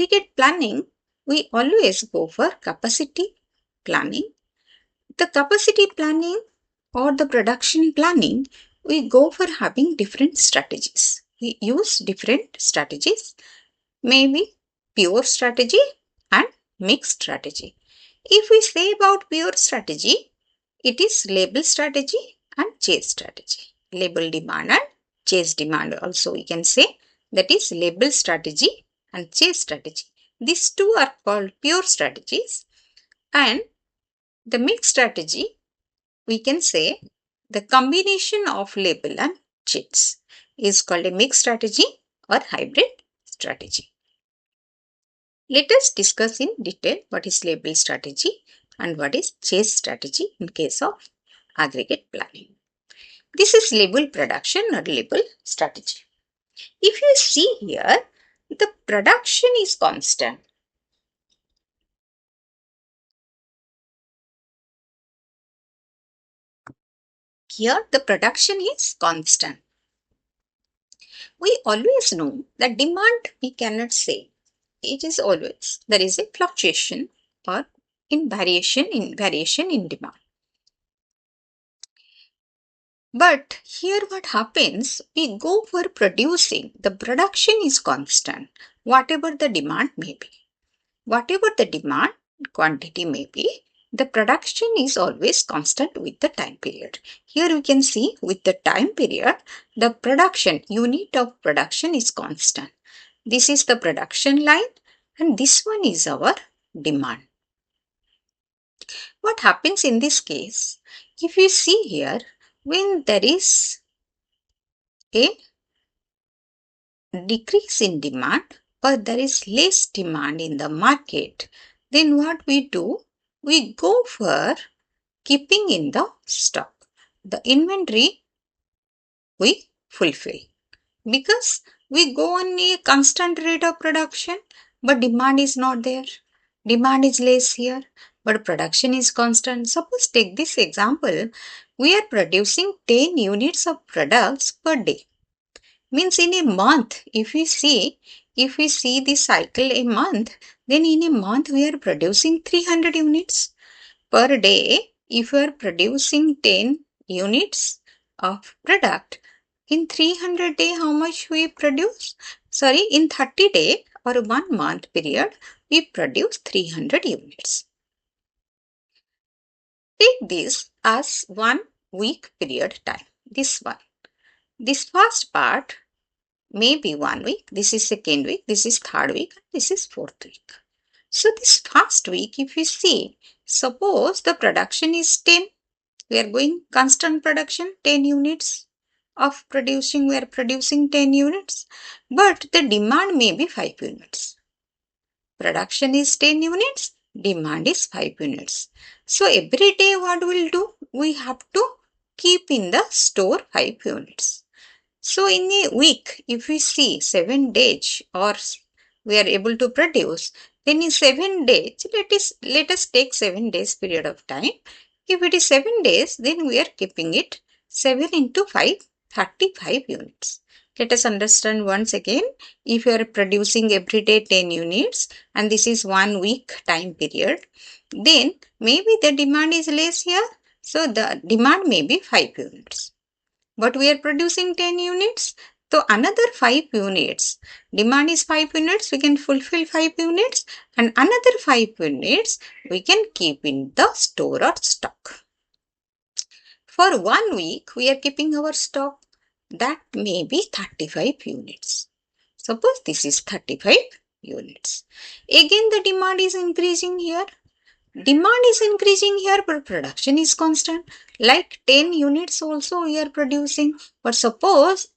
aggregate planning, we always go for capacity planning. The capacity planning or the production planning, we go for having different strategies. We use different strategies, maybe pure strategy and mixed strategy. If we say about pure strategy, it is label strategy and chase strategy. Label demand and chase demand also we can say, that is label strategy and chase strategy. These two are called pure strategies, and the mixed strategy we can say the combination of label and chase is called a mixed strategy or hybrid strategy. Let us discuss in detail what is label strategy and what is chase strategy in case of aggregate planning. This is label production or label strategy. If you see here, the production is constant. Here the production is constant. We always know that demand we cannot say. It is always, there is a fluctuation or variation in demand. But here what happens, we go for producing, the production is constant, whatever the demand may be. Whatever the demand quantity may be, the production is always constant with the time period. Here we can see with the time period, the production, unit of production is constant. This is the production line and this one is our demand. What happens in this case, if you see here, when there is a decrease in demand or there is less demand in the market, then what we do? We go for keeping in the stock. The inventory we fulfill because we go on a constant rate of production, but demand is not there. Demand is less here, but production is constant. Suppose take this example, we are producing 10 units of products per day. Means in a month, if we see this cycle a month, then in a month we are producing 300 units per day. If we are producing 10 units of product, in 300 day how much we produce? Sorry, in 30 day or 1 month period, we produce 300 units. Take this as 1 week period time. This one. This first part may be 1 week, this is second week, this is third week, this is fourth week. So this first week, if you see, suppose the production is 10, we are going constant production, 10 units of producing, we are producing 10 units, but the demand may be 5 units. Production is 10 units, demand is 5 units. So every day what we'll do? We have to keep in the store 5 units. So in a week, if we see 7 days or we are able to produce, then in 7 days, let us take 7 days period of time. If it is 7 days, then we are keeping it 7 into 5, 35 units. Let us understand once again. If you are producing every day 10 units and this is 1 week time period, then maybe the demand is less here. So the demand may be 5 units. But we are producing 10 units. So another 5 units, demand is 5 units, we can fulfill 5 units and another 5 units we can keep in the store or stock. For 1 week, we are keeping our stock. That may be 35 units. Suppose this is 35 units. Again, the demand is increasing here. Demand is increasing here, but production is constant. Like 10 units also we are producing. But suppose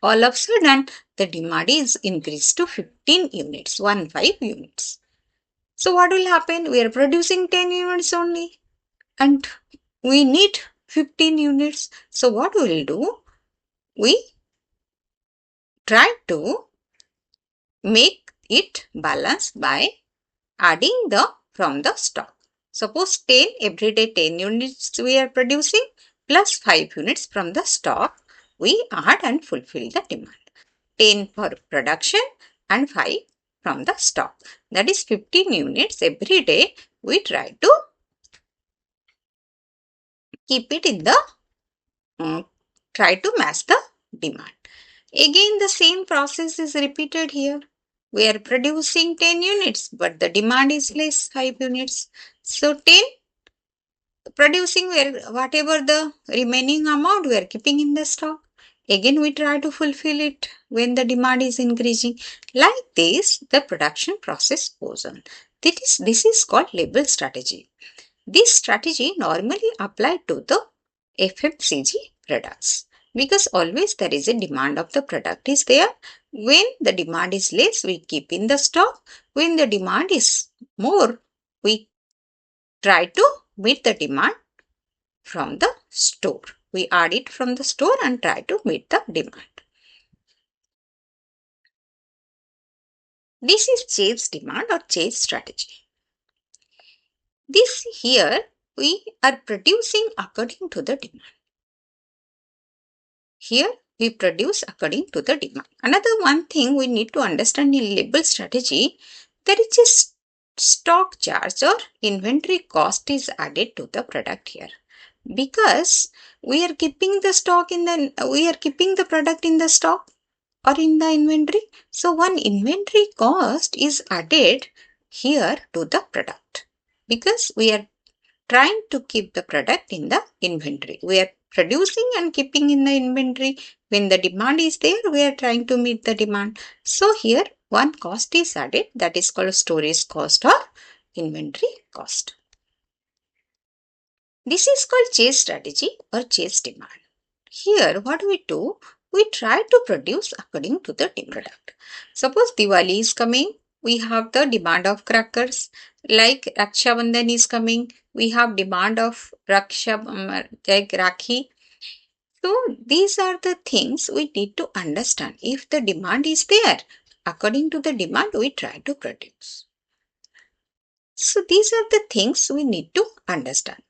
all of a sudden the demand is increased to 15 units, 15 units. So what will happen? We are producing 10 units only and we need 15 units. So what we will do? We try to make it balance by adding from the stock. Suppose 10 every day 10 units we are producing plus 5 units from the stock. We add and fulfill the demand. 10 for production and 5 from the stock. That is 15 units every day. We try to keep it in the, try to match the demand. Again, the same process is repeated here. We are producing 10 units, but the demand is less, 5 units. So 10 producing, where whatever the remaining amount we are keeping in the stock. Again, we try to fulfill it when the demand is increasing. Like this, the production process goes on. This is called label strategy. This strategy normally applied to the FMCG products, because always there is a demand of the product is there. When the demand is less, we keep in the stock. When the demand is more, we try to meet the demand from the store. We add it from the store and try to meet the demand. This is chase demand or chase strategy. This here we are producing according to the demand. Here we produce according to the demand. Another one thing we need to understand in label strategy, there is a stock charge or inventory cost is added to the product here, because we are keeping the product in the stock or in the inventory. So one inventory cost is added here to the product, because we are trying to keep the product in the inventory. We are producing and keeping in the inventory. When the demand is there, we are trying to meet the demand. So here one cost is added, that is called storage cost or inventory cost. This is called chase strategy or chase demand. Here what we do, we try to produce according to the product. Suppose Diwali is coming, we have the demand of crackers. Like Raksha Bandhan is coming, we have demand of like Rakhi. So these are the things we need to understand. If the demand is there, according to the demand we try to produce. So these are the things we need to understand.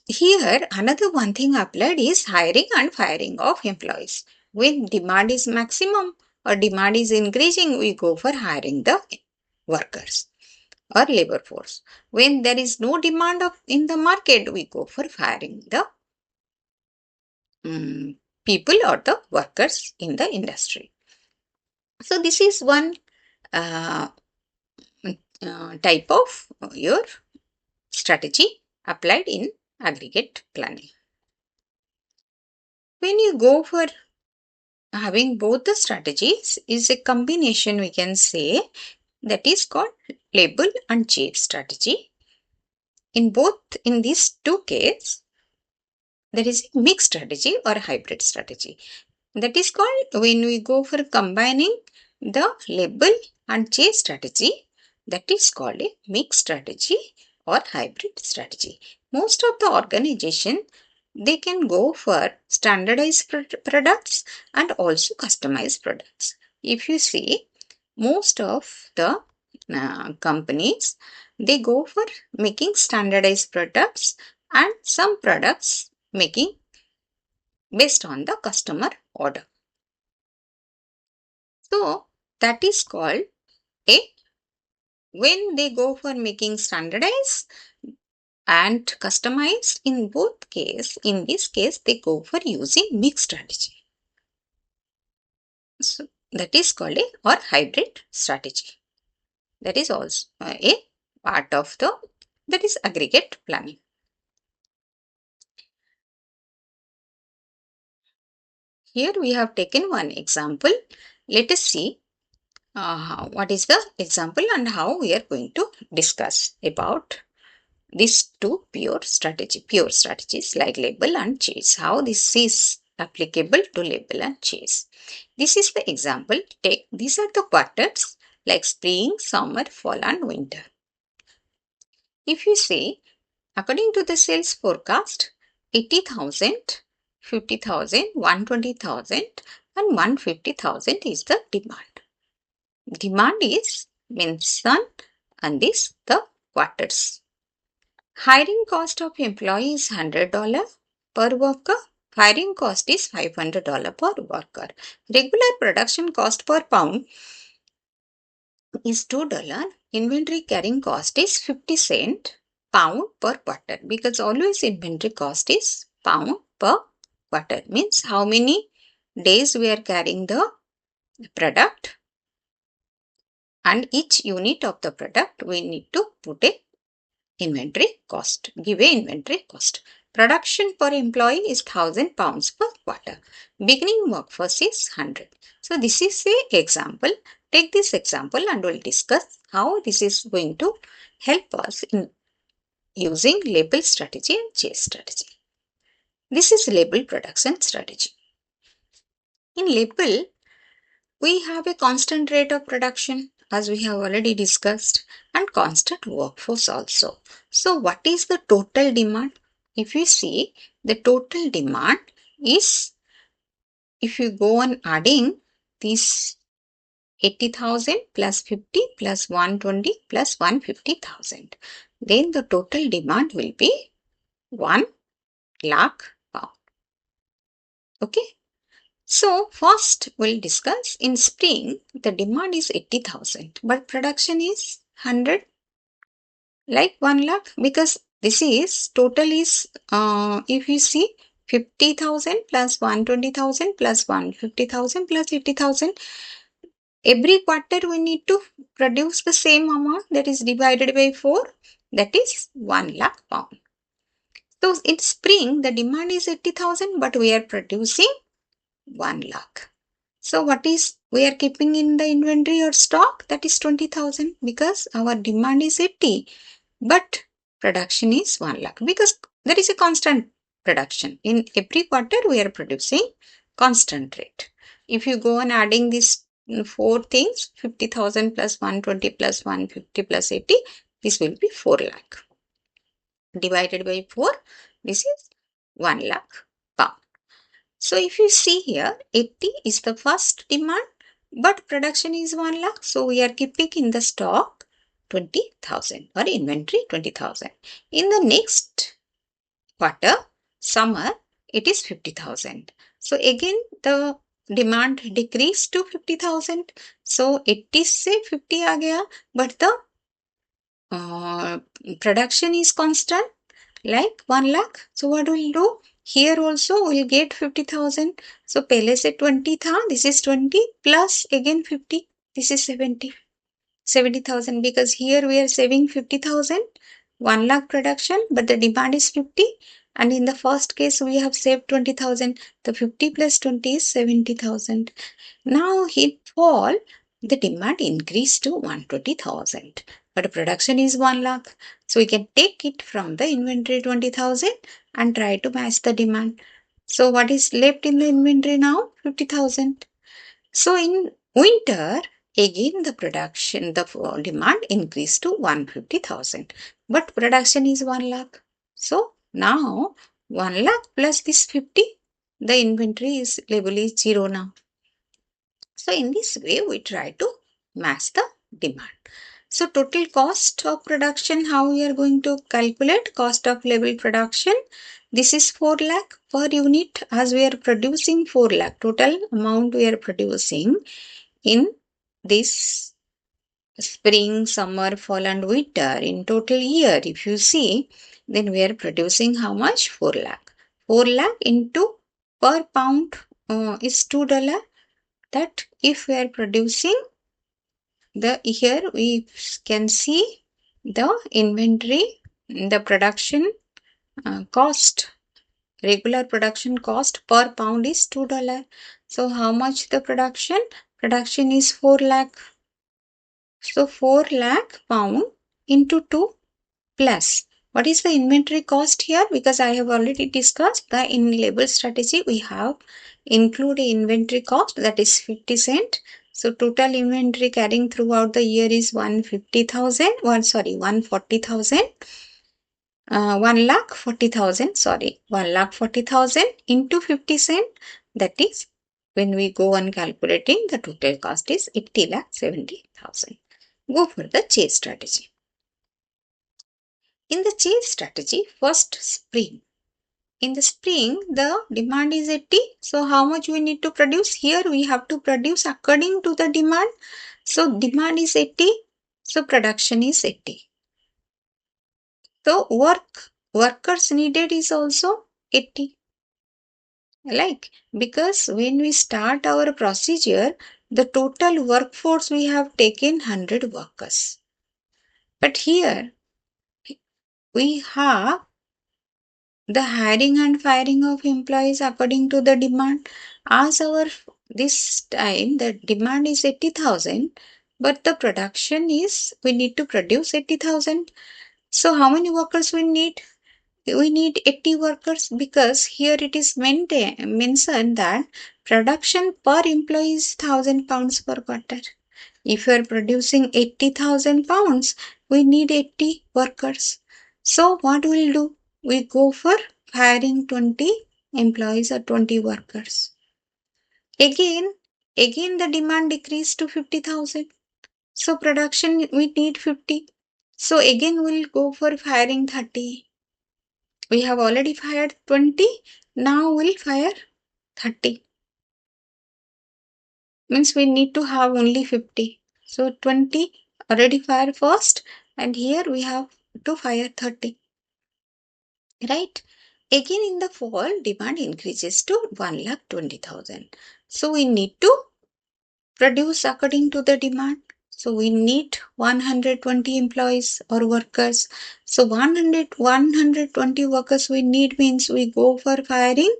Here, another one thing applied is hiring and firing of employees. When demand is maximum or demand is increasing, we go for hiring the workers or labor force. When there is no demand in the market, we go for firing the people or the workers in the industry. So this is one type of your strategy applied in aggregate planning. When you go for having both the strategies, is a combination, we can say, that is called label and chase strategy. In these two cases, there is a mixed strategy or hybrid strategy. That is called, when we go for combining the label and chase strategy, that is called a mixed strategy or hybrid strategy. Most of the organization, they can go for standardized products and also customized products. If you see, most of the companies, they go for making standardized products and some products making based on the customer order. So that is called a, when they go for making standardized and customized, in this case they go for using mixed strategy. So that is called a or hybrid strategy. That is also a part of that is aggregate planning. Here we have taken one example. Let us see what is the example and how we are going to discuss about these two pure strategies like label and chase, how this is applicable to label and chase. This is the example. These are the quarters like spring, summer, fall and winter. If you say, according to the sales forecast, 80,000, 50,000, 120,000 and 150,000 is the demand. Demand is mentioned and this the quarters. Hiring cost of employee is $100 per worker Firing cost is $500 per worker. Regular production cost per pound is $2. Inventory carrying cost is 50 cent pound per quarter, because always inventory cost is pound per quarter. Means how many days we are carrying the product, and each unit of the product we need to put a inventory cost, give a inventory cost. Production per employee is 1000 pounds per quarter. Beginning workforce is 100. So this is a example. Take this example and we'll discuss how this is going to help us in using label strategy and chase strategy. This is label production strategy. In label, we have a constant rate of production, as we have already discussed, and constant workforce also. So what is the total demand? If you see, the total demand is, if you go on adding these 80,000 plus 50 plus 120 plus 150,000, then the total demand will be 1 lakh pound. Okay. So first we'll discuss in spring the demand is 80,000 but production is 100, like 1 lakh, because this is total is if you see 50,000 plus 120,000 plus 150,000 plus 80,000, every quarter we need to produce the same amount, that is divided by 4, that is 1 lakh pound. So in spring the demand is 80,000 but we are producing 1 lakh. So what is we are keeping in the inventory or stock? That is 20,000, because our demand is 80 but production is 1 lakh, because there is a constant production. In every quarter we are producing constant rate. If you go on adding these 4 things, 50,000 plus 120 plus 150 plus 80, this will be 4 lakh. Divided by 4, this is 1 lakh pound. So if you see here, 80 is the first demand, but production is 1 lakh. So we are keeping in the stock 20,000 or inventory 20,000. In the next quarter, summer, it is 50,000. So again, the demand decreased to 50,000. So 80 से 50 आ गया, but the production is constant, like 1 lakh. So what we'll do? Here also we'll get 50,000. So पहले से 20 था, this is 20 plus again 50, this is 70,000, because here we are saving 50,000, 1 lakh production, but the demand is 50, and in the first case we have saved 20,000. The 50 plus 20 is 70,000. Now in fall the demand increased to 120,000, but production is 1 lakh. So we can take it from the inventory 20,000 and try to match the demand. So what is left in the inventory now? 50,000. So in winter, again the production, the demand increased to 150,000, but production is 1 lakh. So now 1 lakh plus this 50, the inventory is label is 0 now. So in this way, we try to match the demand. So total cost of production, how we are going to calculate cost of label production? This is 4 lakh per unit, as we are producing 4 lakh. Total amount we are producing in this spring, summer, fall and winter. In total year, if you see, then we are producing how much? 4 lakh. 4 lakh into per pound is $2. That if we are producing the, here we can see the inventory, the production cost, regular production cost per pound is $2. So how much the production? Production is 4 lakh. So 4 lakh pound into 2 plus. What is the inventory cost here? Because I have already discussed the in label strategy, we have include a inventory cost, that is 50 cent. So total inventory carrying throughout the year is 140,000 1,40,000 into 50 cent, that is, when we go on calculating, the total cost is 80,70,000. Go for the chase strategy. In the chase strategy, first spring, In the spring, the demand is 80. So how much we need to produce? Here we have to produce according to the demand. So demand is 80. So production is 80. So workers needed is also 80. Like, because when we start our procedure, the total workforce we have taken 100 workers. But here we have the hiring and firing of employees according to the demand. As our this time the demand is 80,000, but the production is we need to produce 80,000. So how many workers we need? We need 80 workers, because here it is mentioned that production per employee is £1,000 per quarter. If you are producing 80,000 pounds, we need 80 workers. So what we'll do? We go for hiring 20 employees or 20 workers. Again the demand decreased to 50,000. So production we need 50. So again we'll go for hiring 30. We have already fired 20. Now we'll fire 30. Means we need to have only 50. So 20 already fire first, and here we have to fire 30. Right? Again in the fall, demand increases to 1,20,000. So we need to produce according to the demand. So we need 120 employees or workers. So 120 workers we need means we go for firing,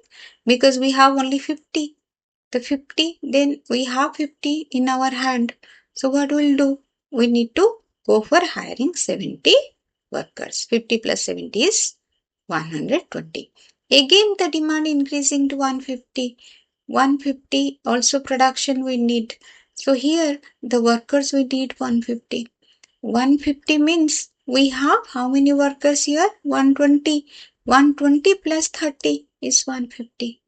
because we have only 50. The 50, then we have 50 in our hand. So what we'll do? We need to go for hiring 70 workers. 50 plus 70 is 120. Again the demand increasing to 150. 150 also production we need. So here the workers we need 150. 150 means we have how many workers here? 120. 120 plus 30 is 150.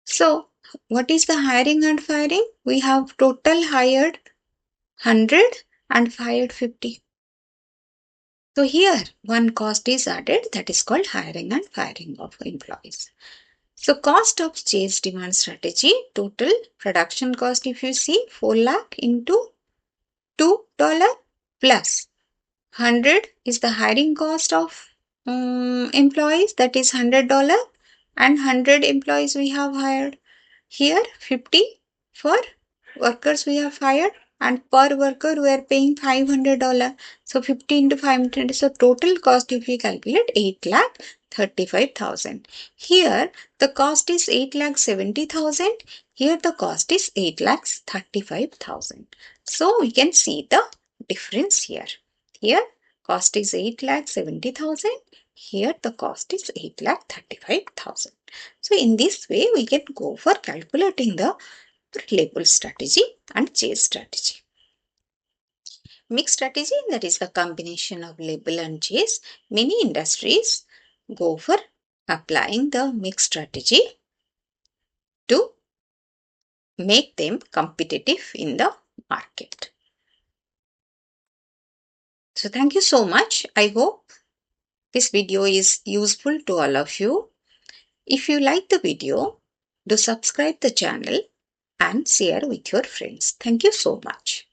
So what is the hiring and firing? We have total hired 100 and fired 50. So here one cost is added, that is called hiring and firing of employees. So cost of chase demand strategy, total production cost if you see 4 lakh into $2 plus 100 is the hiring cost of employees, that is $100, and 100 employees we have hired. Here 50 for workers we have hired, and per worker we are paying $500. So 50 into 500, so total cost if we calculate 8,35,000. Here the cost is 8,70,000. Here the cost is 8,35,000. So we can see the difference here. Here cost is 8,70,000. Here the cost is 8,35,000. So in this way we can go for calculating the label strategy and chase strategy. Mixed strategy, that is the combination of label and chase. Many industries go for applying the mixed strategy to make them competitive in the market. So thank you so much. I hope this video is useful to all of you. If you like the video, do subscribe the channel and share with your friends. Thank you so much.